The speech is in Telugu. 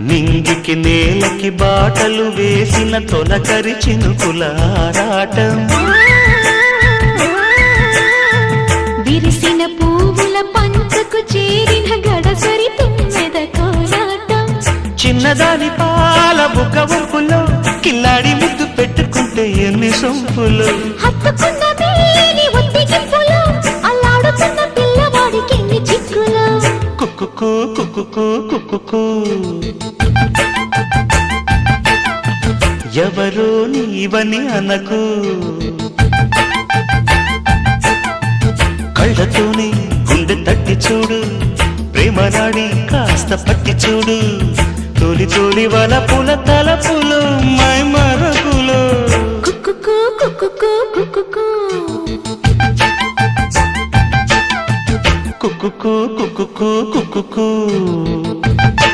నింగికి నేలకి బాటలు వేసిన తొలకరి చినుకుల ఆరాటం, విరిసిన పువ్వుల పంచకు చేరిన గడసరి తుమ్మెద కోలాటం, చిన్నదాని పాల బుక్క ఉప్పులో కిల్లాడి ముద్దు పెట్టుకుంటే ఎన్ని సొంపులు, హత్తుకున్న మేని ఒత్తిగింపులో అల్లాడుతున్న పిల్లవాడికి ఎన్ని చిక్కులు. కుక్కుకు కుక్కుకు కుక్కుకు ఎవరో నీవని అనకు, కళ్ళతోనే గుండె తట్టి చూడు, ప్రేమ నాడి కాస్త పట్టి చూడు, తోలి తోలి వలపుల తలపులు మై మరపులు. కుక్కుకు కుక్కుకు కుక్కుకు కుక్కుకు కుక్కుకు కుక్కుకు